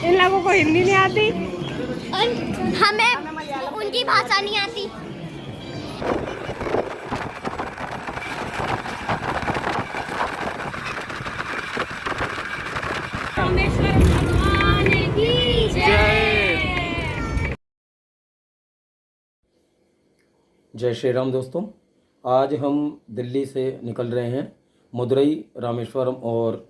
इन लोगों को हिंदी नहीं आती और हमें उनकी भाषा नहीं आती। रामेश्वर भगवान की जय। जय श्री राम दोस्तों, आज हम दिल्ली से निकल रहे हैं मदुरई, रामेश्वरम और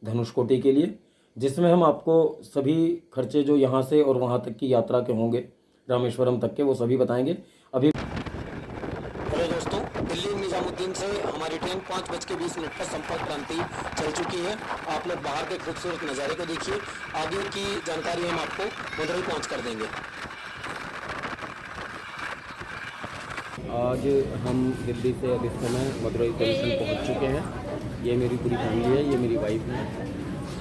धनुषकोटी के लिए, जिसमें हम आपको सभी खर्चे जो यहाँ से और वहाँ तक की यात्रा के होंगे रामेश्वरम तक के, वो सभी बताएंगे। अभी हेलो दोस्तों, दिल्ली निजामुद्दीन से हमारी ट्रेन 5:20 पर संपर्क क्रांति चल चुकी है। आप लोग बाहर के खूबसूरत नज़ारे को देखिए। आगे की जानकारी हम आपको मदुरई पहुँच कर देंगे। आज हम दिल्ली से अब इस समय मदुरई जंक्शन पहुँच चुके हैं। ये मेरी पूरी फैमिली है, ये मेरी वाइफ है,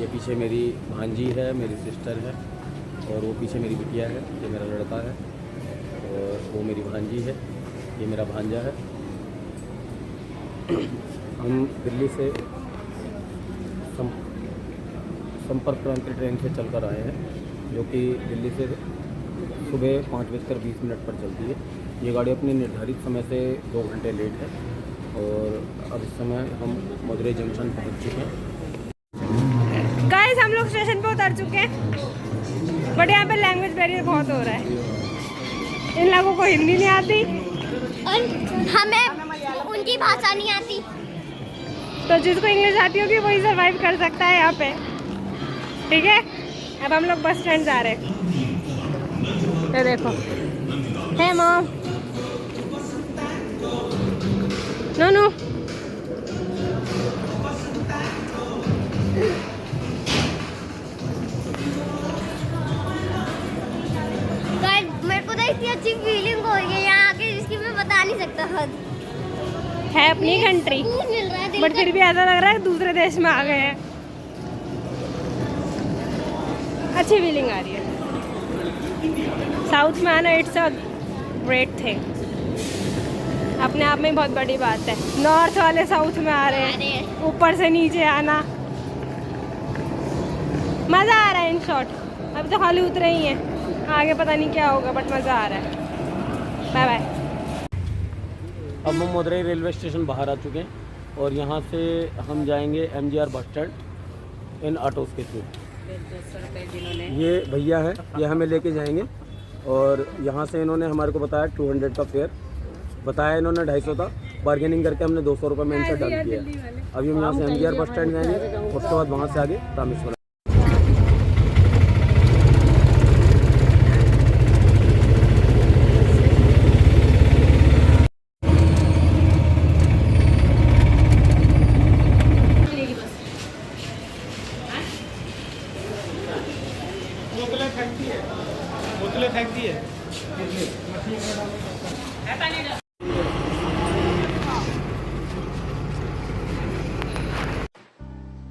ये पीछे मेरी भांजी है, मेरी सिस्टर है, और वो पीछे मेरी बिटिया है, ये मेरा लड़का है, और वो मेरी भांजी है, ये मेरा भांजा है। हम दिल्ली से संपर्क क्रांति ट्रेन से चलकर आए हैं, जो कि दिल्ली से सुबह 5:20 पर चलती है। ये गाड़ी अपने निर्धारित समय से 2 घंटे लेट है, और अब इस समय हम मदुरई जंक्शन पहुंच चुके हैं। गाइस, हम लोग स्टेशन पे उतर चुके हैं, बट यहाँ पे लैंग्वेज बैरियर बहुत हो रहा है। इन लोगों को हिंदी नहीं आती और हमें उनकी भाषा नहीं आती। तो जिसको इंग्लिश आती होगी वही सर्वाइव कर सकता है यहाँ पे, ठीक है। अब हम लोग बस स्टैंड जा रहे हैं। ये देखो, हे मॉम, नोनू, मेरे को तो इतनी अच्छी फीलिंग हो रही है यहाँ आके, जिसकी मैं बता नहीं सकता। हद है अपनी कंट्री, मिल रहा है बट फिर भी ऐसा लग रहा है दूसरे देश में आ गए हैं। अच्छी फीलिंग आ रही है। साउथ में आना इट्स अ ग्रेट थिंग, अपने आप में बहुत बड़ी बात है। नॉर्थ वाले साउथ में आ रहे हैं, ऊपर से नीचे आना, मज़ा आ रहा है। इन शॉर्ट अभी तो खाली उतरे ही हैं, आगे पता नहीं क्या होगा, बट मज़ा आ रहा है। Bye bye. अब हम मदुरई रेलवे स्टेशन बाहर आ चुके हैं, और यहाँ से हम जाएंगे MGR bus stand in autos के थ्रू। ये भैया हैं, ये हमें लेके जाएंगे, और यहाँ से इन्होंने हमारे को बताया 200 का फेयर बताया, इन्होंने 250 था। बार्गेनिंग करके हमने 200 रुपये में इनसे डाल दिया। अभी हम यहाँ से MGR बस स्टैंड जाएंगे, उसके बाद वहाँ से आगे रामेश्वरम।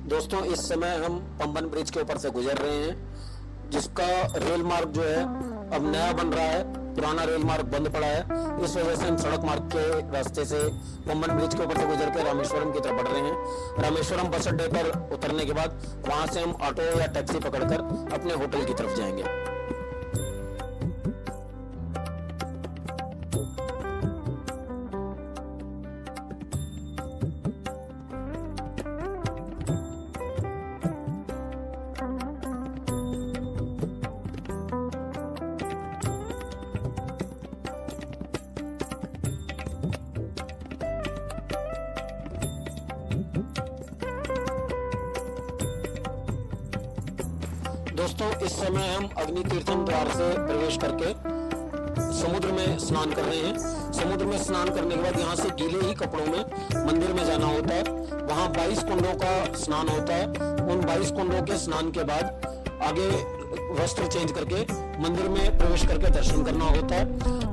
दोस्तों, इस समय हम पंबन ब्रिज के ऊपर से गुजर रहे हैं, जिसका रेल मार्ग जो है अब नया बन रहा है। पुराना रेल मार्ग बंद पड़ा है, इस वजह से हम सड़क मार्ग के रास्ते से पंबन ब्रिज के ऊपर से गुजर के रामेश्वरम की तरफ बढ़ रहे हैं। रामेश्वरम बस अड्डे पर उतरने के बाद वहां से हम ऑटो या टैक्सी पकड़कर अपने होटल की तरफ जाएंगे। दोस्तों, इस समय हम अग्नि तीर्थम द्वार से प्रवेश करके समुद्र में स्नान कर रहे हैं। समुद्र में स्नान करने के बाद यहाँ से गीले ही कपड़ों में मंदिर में जाना होता है। वहाँ 22 कुंडों का स्नान होता है। उन 22 कुंडों के स्नान के बाद आगे वस्त्र चेंज करके मंदिर में प्रवेश करके दर्शन करना होता है।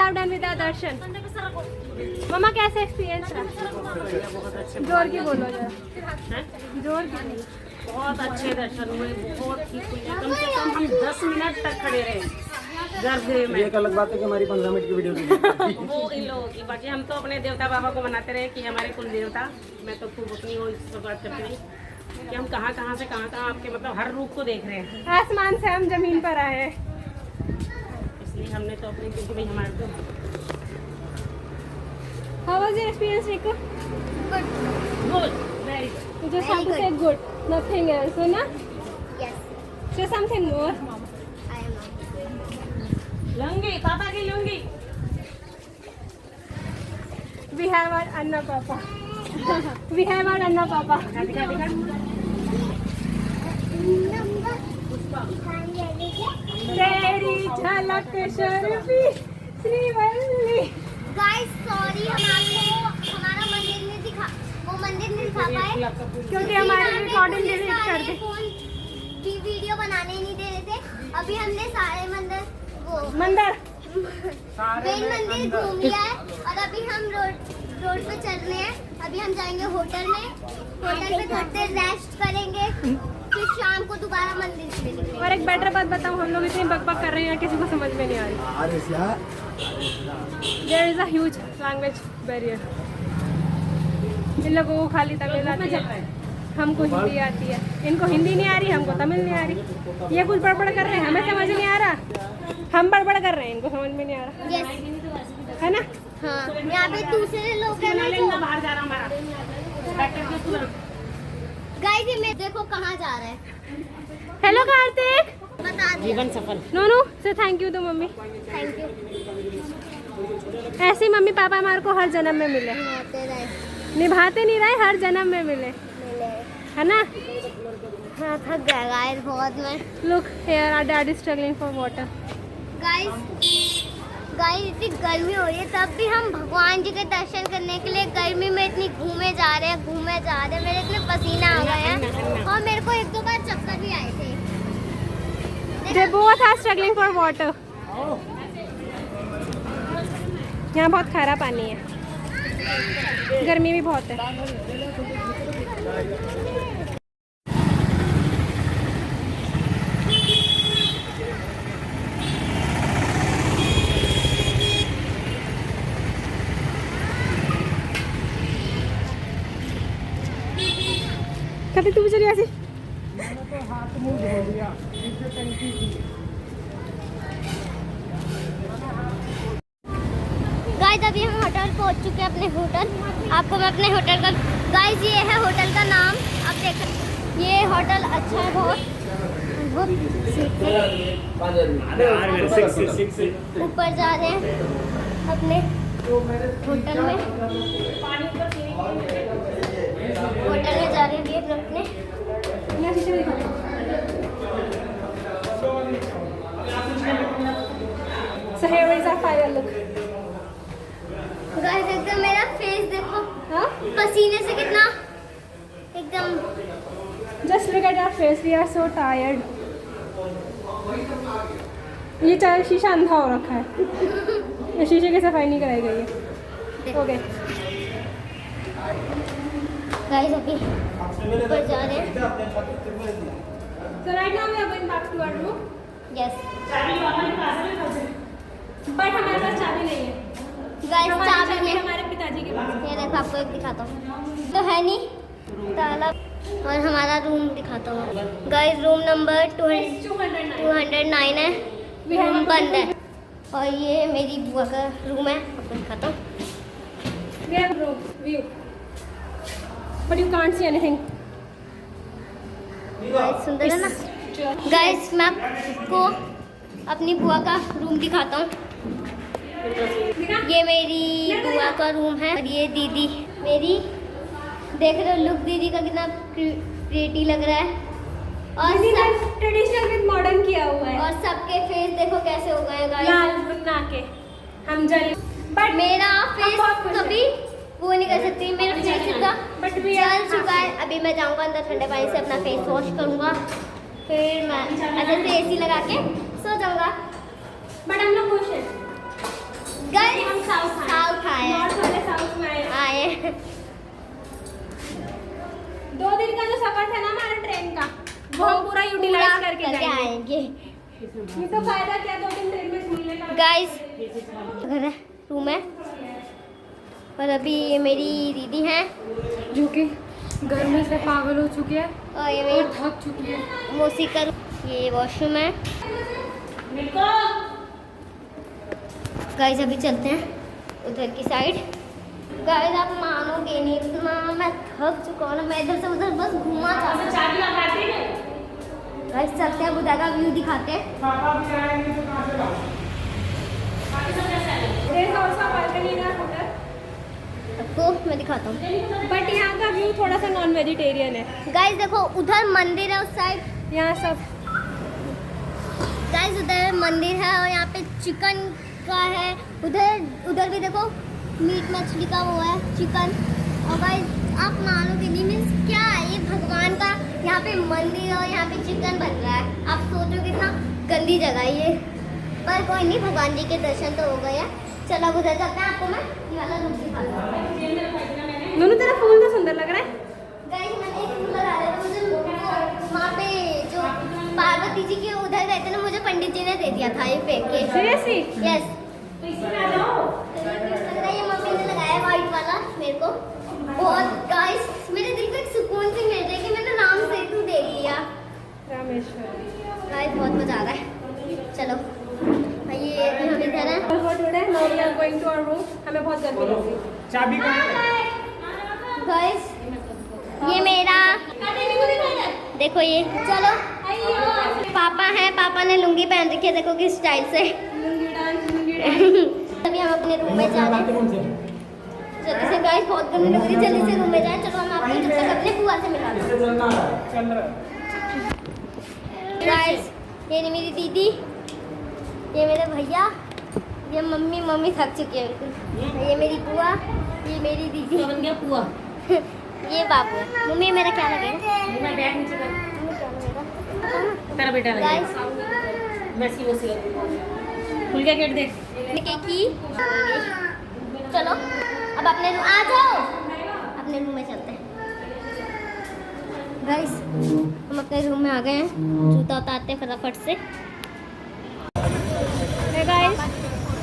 have done with our darshan. मम्मा कैसे एक्सपीरियंस रहा? जोर की बोलो जरा, जोर की बोलो। बहुत अच्छे दर्शन हुए, बहुत ठीक हुए। कम से कम हम 10 मिनट तक खड़े रहे गर्भगृह में। एक अलग बात है कि हमारी 15 मिनट की वीडियो थी। वो इन लोगों की बाकी हम तो अपने देवता बाबा को मनाते रहे कि हमारे कुल देवता। मैं तो खूब अपनी वो इस बात करती रही कि हम कहाँ से कहाँ आपके मतलब हर रूप को देख रहे हैं। आसमान से हम जमीन पर आए हैं। इसलिए हमने तो अपने क्योंकि भाई हमारे तो How was your experience, Riku? Good, very good. You just have to say good, nothing else, है ना? Yes, Say something more. I am not. लंगी, पापा की लंगी। We have our Anna Papa. We have our Anna Papa. दिखा दिखा। तेरी झलक शर्फी Srivalli. Guys, sorry हम आपको हमारा मंदिर नहीं दिखा, वो मंदिर नहीं दिखा पाए क्योंकि हमारे रिकॉर्डिंग पुलिस डिलीट कर वाले दे। फोन भी वीडियो बनाने ही नहीं दे रहे थे। अभी हमने सारे मंदिर वो मंदिर मेन मंदिर घूम लिया है और अभी हम रोड पे चल रहे हैं। अभी हम जाएंगे होटल में, होटल पे थोड़ी देर रेस्ट करेंगे, फिर शाम को दोबारा मंदिर चलेंगे। और एक बेटर बात बताऊं, हम लोग इतनी बकबक कर रहे हैं किसी को समझ में नहीं आ रही। There is a huge language barrier. इन लोगों को खाली तमिल आती है, हमको हिंदी आती है। इनको हिंदी नहीं आ रही, हमको तमिल नहीं आ रही। ये कुछ बड़बड़ कर रहे हैं, हमें समझ नहीं आ रहा। हम बड़बड़ कर रहे हैं, इनको समझ में नहीं आ रहा, Yes, है ना? हाँ, यहाँ पे दूसरे लोग हैं ना जो बाहर जा रहा हमारा डॉक्टर के तुरंत। गाइस ये मैं देखो कहाँ जा रहा है, हेलो कार्तिक। बता दिया। जीवन सफल। नोनू से थैंक यू तो मम्मी। Thank you. ऐसे मम्मी पापा हमारे को हर जन्म में मिले, होते रहे निभाते नहीं रहे, हर जन्म में मिले, मिले। है ना? हाँ, थक गया गाइस बहुत मैं। Look here our dad is struggling for water. Guys इतनी गर्मी हो रही है, तब भी हम भगवान जी के दर्शन करने के लिए गर्मी में इतनी घूमे जा रहे हैं। मेरे इतने पसीना आ गए हैं और मेरे को 1-2 बार चक्कर भी आए थे। They both are struggling for water. यहाँ बहुत खारा पानी है, गर्मी भी बहुत है। कभी तू भी चली ऐसी। गाइस अभी हम होटल पहुंच चुके हैं, अपने होटल। आपको मैं अपने होटल का गाइस ये है होटल का नाम, आप देख ये होटल अच्छा है बहुत। ऊपर जा रहे हैं अपने होटल में, होटल में जा रहे हैं अभी अपने। So here is our final look. Guys एकदम मेरा फेस देखो, हाँ? पसीने से कितना एकदम। Just look at our face. We are so tired. ये चार शीशा अंधा हो रखा है। ये शीशे की सफाई नहीं कराई गई है। ओके। गाइस अभी ऊपर जा रहे हैं। So right now we are going back to our room. Yes But हमारे पास चाबी नहीं है। गाइस हमारी चाबी चाबी में हमारे पिताजी के पास है। ये देखो आपको एक दिखाता हूँ, तो है नहीं ताला। और हमारा रूम दिखाता हूँ गाइस, रूम नंबर 209 है, रूम बंद है। और ये मेरी बुआ का रूम है, आपको दिखाता हूँ। We have room view, but you can't see anything. Guys सुंदर है ना। गाइस मैं आपको अपनी बुआ का रूम दिखाता हूँ। ये मेरी बुआ का रूम है और ये दीदी मेरी, देख रहे हो लुक दीदी का कितना प्रीटी लग रहा है। और सब ट्रेडिशनल विद मॉडर्न किया हुआ है। और सबके फेस देखो कैसे हो गए गाइस। लाल बना के हम जल, बट मेरा फेस कभी वो नहीं कर सकती, मेरा फेस इतना But we जल are चुका है। अभी मैं जाऊंगा अंदर, ठंडे पानी से अपना फेस वॉश करूंगा, फिर मैं अच्छे से AC लगा के सो जाऊंगा। बट हम लोग खुश हैं। गाइस हम साउथ आए हैं। नॉर्थ वाले साउथ में आए हैं। 2 दिन का जो सफर था ना हमारा ट्रेन का, वो हम पूरा यूटिलाइज करके जाएंगे। ये तो फायदा क्या 2 दिन ट्रेन में सोने का। गाइस घर है, रूम है, और अभी ये मेरी दीदी हैं जो कि गर्मी से पागल हो चुकी है और ये मेरी थक चुकी है। मौसी का ये वॉशरूम है। गाइस अभी चलते हैं उधर की साइड। गाइस आप मानोगे नहीं, इतना मैं थक चुका हूँ ना, मैं इधर से उधर बस घूमा था। गाइस चलते हैं, उधर का व्यू दिखाते हैं। There is also a balcony in our hotel. आपको मैं दिखाता हूँ। बट यहाँ का व्यू थोड़ा सा नॉन वेजिटेरियन है। गाइस देखो उधर मंदिर है उस साइड। यहाँ सब गाइस उधर मंदिर है और यहाँ पे चिकन का है। उधर भी देखो मीट मछली का वो है, चिकन। और गाइस आप मानोगे नहीं, मीन्स क्या है ये भगवान का यहाँ पे मंदिर और यहाँ पे चिकन बन रहा है। आप सोचो कितना गंदी जगह है ये, पर कोई नहीं, भगवान जी के दर्शन तो हो गए हैं। चलो अब उधर जाते हैं, आपको मैं ये वाला रूम दिखाता हूँ। दोनों तेरा फूल तो सुंदर लग रहा है। गाइस मैंने एक फूल लगा दिया था, मुझे वहाँ पे जो पार्वती जी के उधर गए थे ना, मुझे पंडित जी ने दे दिया था ये फेंक के। सीरियसली? यस। ये मम्मी ने लगाया व्हाइट वाला मेरे को। बहुत गाइस मेरे दिल को एक सुकून सी मिल रहा है कि मैंने राम सेतु देख लिया। रामेश्वर। गाइस बहुत मजा आ रहा है। चलो ये भी हम इधर हैं। Now we are going to our room. हमें बहुत गर्मी लग रही है। चाबी कहाँ है? गाइस ये मेरा देखो ये। चलो पापा हैं, पापा ने लुंगी पहन रखी है, देखो किस स्टाइल से। अभी हम अपने रूम में जा रहे हैं। जल्दी से गाइस बहुत गर्मी लग रही है, जल्दी से रूम में जाएं। चलो हम आपको जब तक अपने बुआ से मिलाते हैं। गाइस ये नहीं मेरी दीदी, ये मेरे भैया, ये मम्मी। मम्मी थक चुकी है बिल्कुल। ये मेरी बुआ, ये मेरी दीदी। बन गया पुआ। ये बाबू है। मम्मी मेरा क्या लगेगा? मैं बैग नीचे कर, मम्मी क्या लगेगा? तेरा बेटा गाइस लगेगा। मैं इसकी वो सी खुल गया गेट देख। की चलो अब अपने रूम आ जाओ, अपने रूम में चलते हैं। गाइस हम अपने रूम में आ गए हैं, जूता उतारते हैं फटाफट से। Hey guys,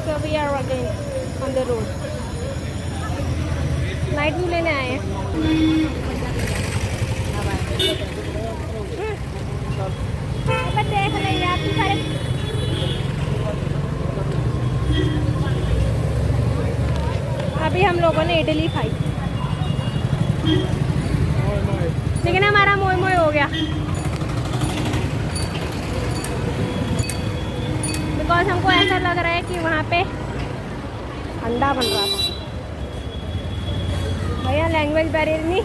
so we are again on the road. Night view लेने आए हैं। अब देख रहे हैं आप सारे। अभी हम लोगों ने इडली खाई, लेकिन हमारा मोय मोय हो गया बिकॉज हमको ऐसा लग रहा है कि वहाँ पे अंडा बन रहा था। भैया लैंग्वेज बैरियर नहीं,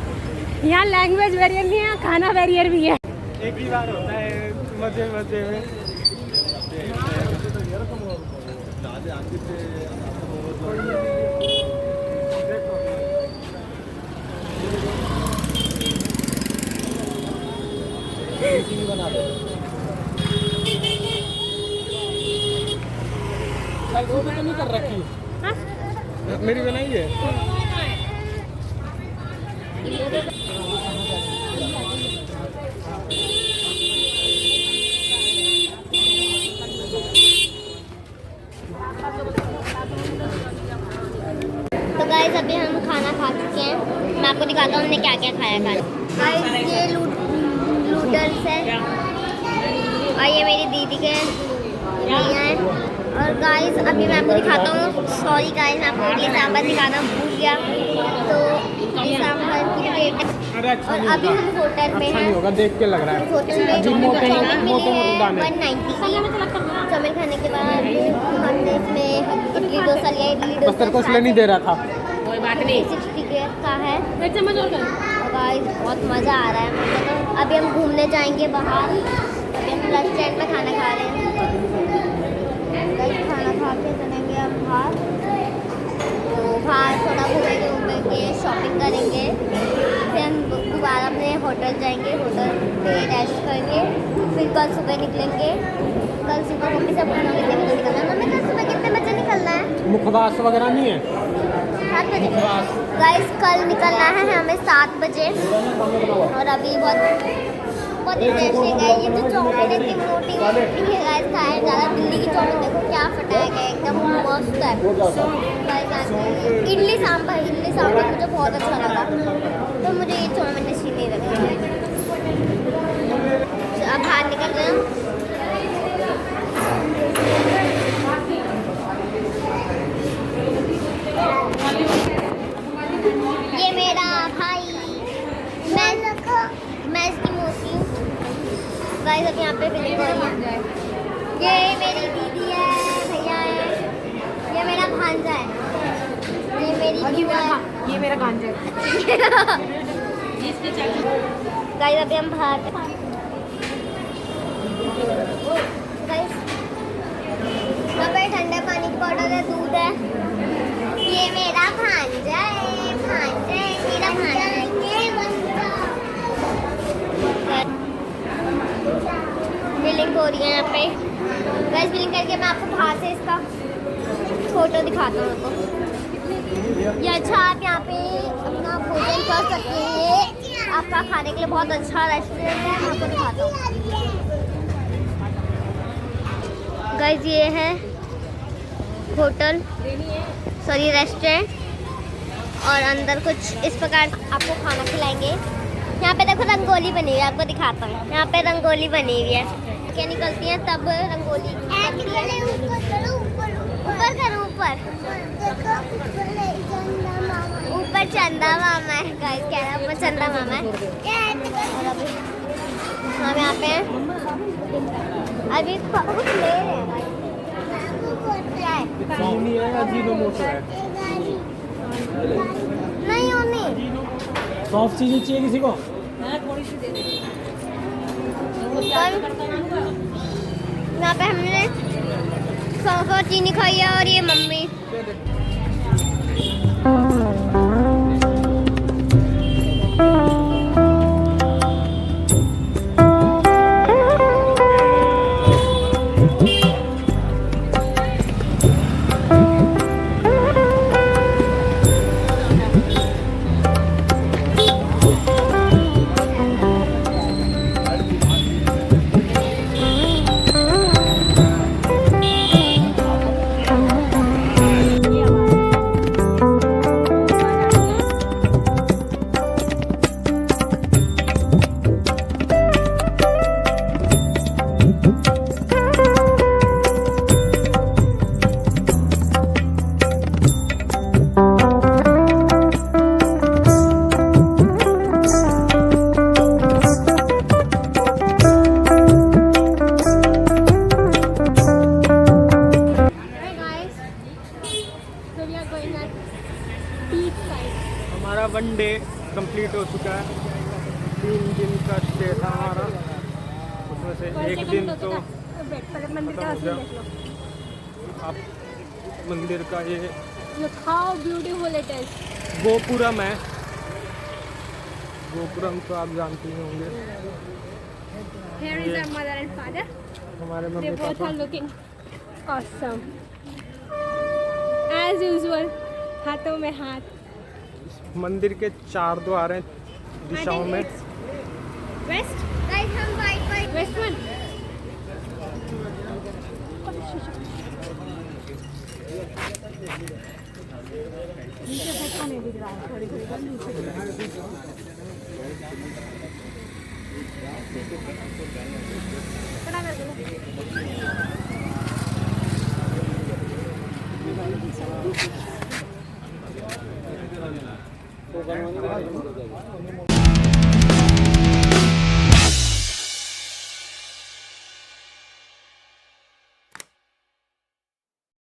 यहाँ लैंग्वेज बैरियर नहीं है, खाना बैरियर भी है। एक ही बार होता है मजे मजे में। बना दे। वो मैंने नहीं कर रखी। हाँ? मेरी बनाई है। तो गाइस अभी हम खाना खा चुके हैं, मैं आपको दिखाता हूँ हमने क्या क्या खाया। गाइस ये नूडल्स है और ये मेरी दीदी के भैया हैं। और गाइस अभी मैं आपको दिखाता हूँ, सॉरी गाइस मैं आपको इडली सांभर दिखाना भूल गया। तो इडली सांभर की प्लेट है और अभी हम होटल में हैं। होगा देख के लग रहा है। होटल में चाउमीन मिली है 190 की। चाउमीन खाने के बाद हमने इसमें इडली डोसा लिया। इडली डोसा को इसलिए नहीं दे रहा था। कोई बात नहीं। 60 का है। चम्मच और गाइस बहुत मज़ा आ रहा है मुझे तो। अभी हम घूमने जाएंगे बाहर। अभी हम रेस्टोरेंट में खाना खा रहे हैं। गाइस खाना खा के चलेंगे अब बाहर। तो बाहर थोड़ा घूमेंगे, शॉपिंग करेंगे, फिर हम दोबारा अपने होटल जाएंगे। होटल पे रेस्ट करेंगे, फिर कल सुबह निकलेंगे। कल सुबह मम्मी से पूछना कितने बजे निकलना है। मम्मी कल सुबह कितने बजे निकलना है? मुखवास वगैरह नहीं है? 7 बजे। गाइस कल निकलना है हमें 7 बजे और अभी बहुत ही फ्रेश है गाइस। ये जो चॉकलेट इतनी मोटी मोटी है गाइस, खाया ज़्यादा। दिल्ली की चॉकलेट देखो क्या फटा है, एकदम मस्त है गाइस। इडली सांभर मुझे बहुत अच्छा लगा, तो मुझे ये चाउमीन अच्छी नहीं लगी। अब बाहर निकल रहे हैं। ये मेरा भाई, मैं इसकी मौसी हूँ गाइस। अब यहाँ पे फिलिंग हो रही है। ये मेरी दीदी है, भैया है, ये मेरा भांजा है, ये मेरी बुआ है, ये मेरा गांजा है। गाइस अभी हम बाहर गाइस, यहाँ पे ठंडे पानी की बॉटल है, दूध है। ये मेरा भांजा है, मेरा भांजा है। बिलिंग हो रही है यहाँ पे गाइस। बिलिंग करके मैं आपको बाहर से इसका फोटो दिखाता हूँ आपको। ये अच्छा, आप यहाँ पे अपना भोजन कर सकते हैं। ये आपका खाने के लिए बहुत अच्छा रेस्टोरेंट है, मैं आपको दिखाता हूँ गाइस। ये है होटल, सॉरी रेस्टोरेंट, और अंदर कुछ इस प्रकार आपको खाना खिलाएंगे। यहाँ पे देखो रंगोली बनी हुई है, आपको दिखाता हूँ। यहाँ पे रंगोली बनी हुई है, क्या निकलती है तब रंगोली ऊपर करो, ऊपर चंदा मामा है गाइस, कह रहा है ऊपर चंदा मामा है। और अभी हम यहाँ पे अभी कुछ ले रहे हैं। क्या है? नहीं होनी सॉफ्ट चीज़ें चाहिए किसी को? यहाँ पे हमने सौंफ और चीनी खाई है, और ये मम्मी हमारा 1 डे कंप्लीट हो चुका है। 3 दिन का स्टे था हमारा, उसमें से 1 दिन तो मंदिर का खत्म हो गया। आप मंदिर का ये Look how beautiful it is. Gopuram है। गोपुरम तो आप जानते ही होंगे। Here is our mother and father. हमारे They मम्मी both पापा are looking awesome. As usual, हाथों में हाथ। मंदिर के 4 द्वार हैं दिशाओं में। West? गाइस हम वाइट West one? तो बनवाने के बाद